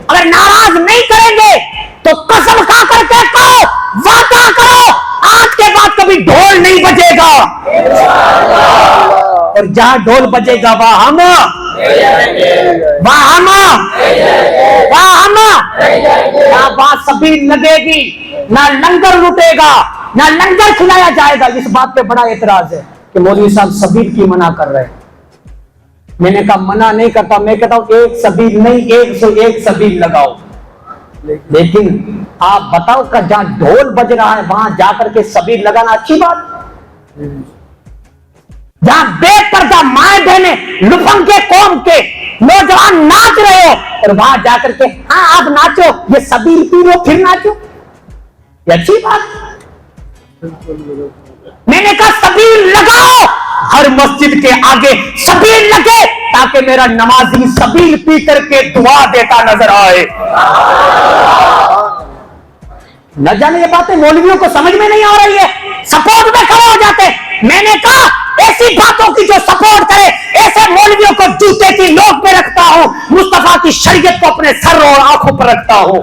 اگر ناراض نہیں کریں گے تو قسم کھا کر کے کہو، وعدہ کرو آج کے بعد کبھی ڈھول نہیں بجے گا، اور جہاں ڈھول بجے گا وہاں ہم نہ بات سبیل لگے گی، نہ لنگر لٹے گا، نہ لنگر کھلایا جائے گا۔ اس بات پہ بڑا اعتراض ہے کہ مولوی صاحب سبیل کی منع کر رہے ہیں۔ میں نے کہا منع نہیں کرتا، میں کہتا ہوں ایک سبیل نہیں 101 سبیل لگاؤ، لیکن آپ بتاؤ کہ جہاں ڈھول بج رہا ہے وہاں جا کر کے سبیل لگانا اچھی بات؟ جہاں بے پردہ مائیں بہنیں لفنگے قوم کے نوجوان ناچ رہے ہو اور وہاں جا کر کے ہاں آپ ناچو، یہ سبیل پی لو پھر ناچو، یہ اچھی بات؟ میں نے کہا سبیل لگاؤ، ہر مسجد کے آگے سبیل لگے تاکہ میرا نمازی سبیل پی کر کے دعا دیتا نظر آئے۔ نہ جانے یہ باتیں مولویوں کو سمجھ میں نہیں آ رہی ہے، سپورٹ میں کھڑے ہو جاتے۔ میں نے کہا ایسی باتوں کی جو سپورٹ کرے ایسے مولویوں کو جوتے کی نوک پہ رکھتا ہوں، مصطفیٰ کی شریعت کو اپنے سر اور آنکھوں پر رکھتا ہوں۔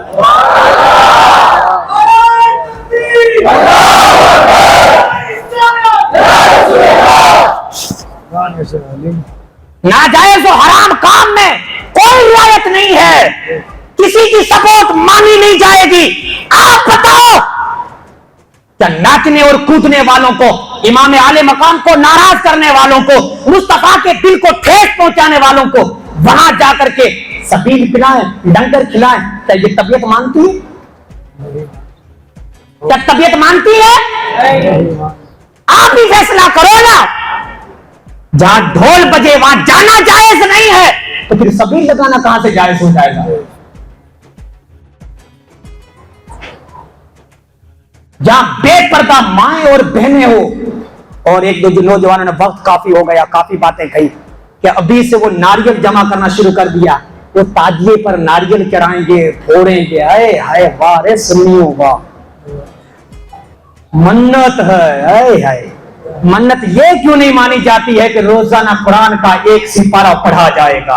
ناجائز و حرام کام میں کوئی رعایت نہیں ہے، کسی کی سپورٹ مانی نہیں جائے گی۔ آپ بتاؤ کیا ناچنے اور کودنے والوں کو، امام اعلی مقام کو ناراض کرنے والوں کو، مصطفیٰ کے دل کو ٹھیس پہنچانے والوں کو وہاں جا کر کے سبیل پلائیں، لنگر کھلائیں، کیا یہ طبیعت مانتی ہے؟ کیا طبیعت مانتی ہے؟ آپ بھی فیصلہ کرو نا۔ جہاں ڈھول بجے وہاں جانا جائز نہیں ہے تو پھر سبیل لگانا کہاں سے جائز ہو جائے گا؟ جہاں بے پردہ مائیں اور بہنیں ہو، اور ایک دو نوجوانوں نے وقت کافی ہو گیا، کافی باتیں کہی کہ ابھی سے وہ ناریل جمع کرنا شروع کر دیا، وہ تاجیے پر ناریل چڑھائیں گے، پھوڑیں گے، اے ہائے واہ رے سنیوں واہ، منت ہے، اے ہائے منت یہ کیوں نہیں مانی جاتی ہے کہ روزانہ قرآن کا 1 سپارہ پڑھا جائے گا؟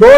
2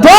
2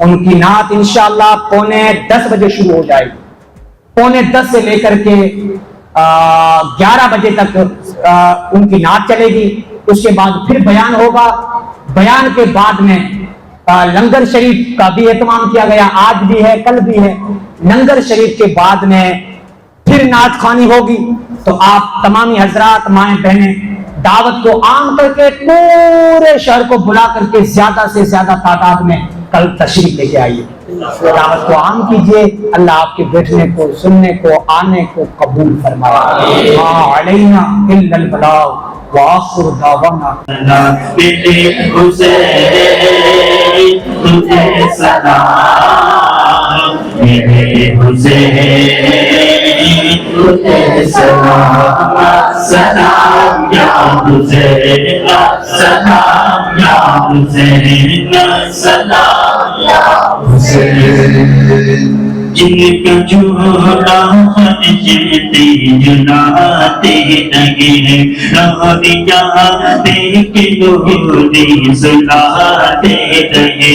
ان کی نعت انشاءاللہ 9:45 بجے شروع ہو جائے گی. 9:45 سے لے کر کے 11 بجے تک ان کی نعت چلے گی. اس کے بعد پھر بیان ہوگا. بیان کے بعد میں لنگر شریف کا بھی اہتمام کیا گیا, آج بھی ہے کل بھی ہے. لنگر شریف کے بعد میں پھر نعت خوانی ہوگی. تو آپ تمامی حضرات مائیں بہنیں دعوت کو عام کر کے پورے شہر کو بلا کر کے زیادہ سے زیادہ تعداد میں کل تشریف لے کے آئیے. دعوت کو عام کیجیے. اللہ آپ کے بیٹھنے کو, سننے کو, آنے کو قبول فرمائے. ما علینا الا البلاغ وآخر دعوانا بیٹے حسین تجھے سلام, میرے حسین تجھے سلام, سلام یا حسین, سلام یا حسین, سلام یا حسین. جن کا جھولا خرچتے جلاتے لگے, راہی جاتے کہ لوری سلاتے رہے.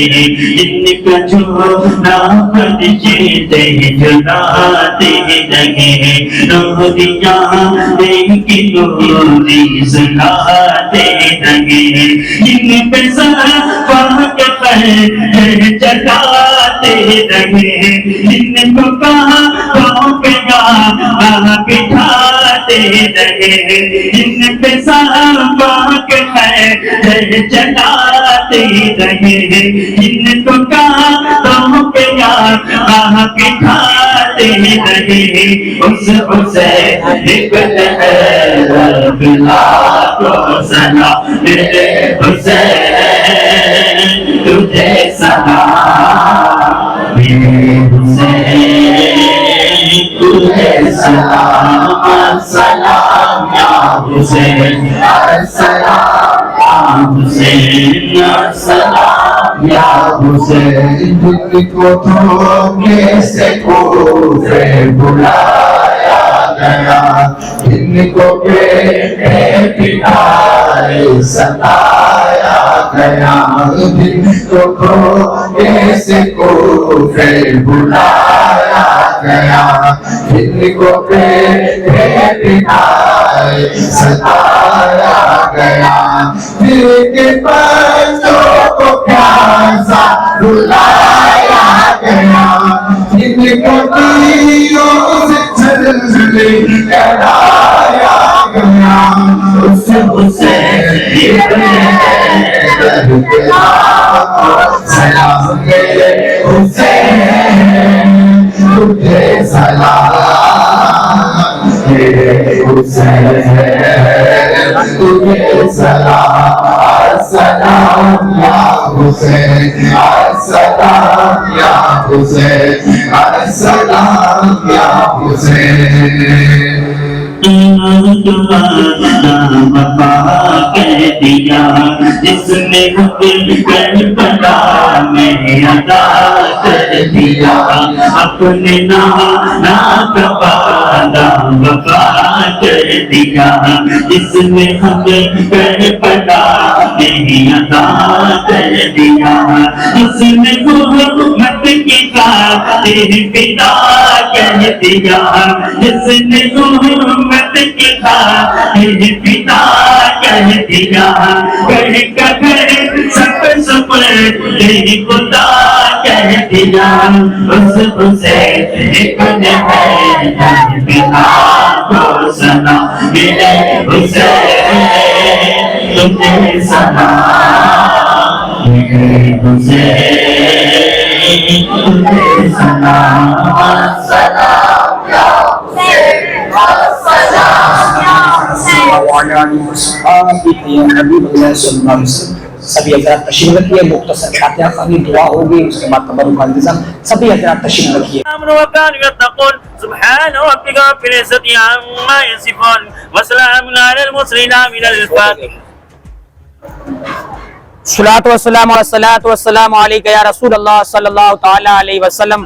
جن کا جھولا خرچتے جلاتے لگے, راہی جاتے کہ لوری سلاتے رہے. جن پہ سر پاک خیر جگاتے رہے, جن کو کہاں پاؤں پہ گاہ بٹھاتے رہے. جن پہ سر پاک خیر جگاتے رہے, جن کو کہاں پاؤں پہ گاہ بٹھاتے رہے. اس حسین ابن حیدر بلا کو سلام, میرے حسین تجھے سلام, میرے حسین تجھے سلام, سلام یا حسین, سلام یا حسین, سلام یا حسین. جن کو دھوکے سے کوفے بلایا گیا, جن کو پیٹے پٹائے ستایا گیا, جن کو دھوکے سے کوفے بلایا گیا, جن کو پیٹے پٹائے ستایا گیا, جن کے بچوں کو پیاسا رلایا گیا, جن کو تیروں سے چھلے کرایا گیا. اس حسین ابن حیدر بلا کو سلام, میرے حسین تجھے سلام, میرے حسین تجھے سلام, سلام یا حسین, سلام یا حسین, سلام یا حسین. وفا کہہ دیا جس نے کربلا میں ادا کر دیا, اپنے نانا کا وعدہ وفا کر دیا جس نے ہمیں کربلا میں ادا کر دیا, جس نے حکومت کی خاطر فدا کہہ دیا, جس نے حکومت کی خاطر فدا کہہ دیا, گھر کا گھر سب سپر خدا کہہ دیا. اس حسین ابن حیدر بلا کو سلام, میرے حسین تجھے سلام, میرے حسین تجھے سلام, سلام یا حسین, سلام یا حسین. سبھی حضرات تشریف رکھیے. مختصر فاتحہ خوانی دعا ہوگی, اس کے بعد تبرک کا انتظام. سبھی حضرات تشریف رکھیے. سبحان ربك رب العزة عما يصفون وسلام على المرسلين من الفاتحة. الصلاۃ والسلام علیک یا رسول اللہ صلی اللہ تعالی علیہ وسلم.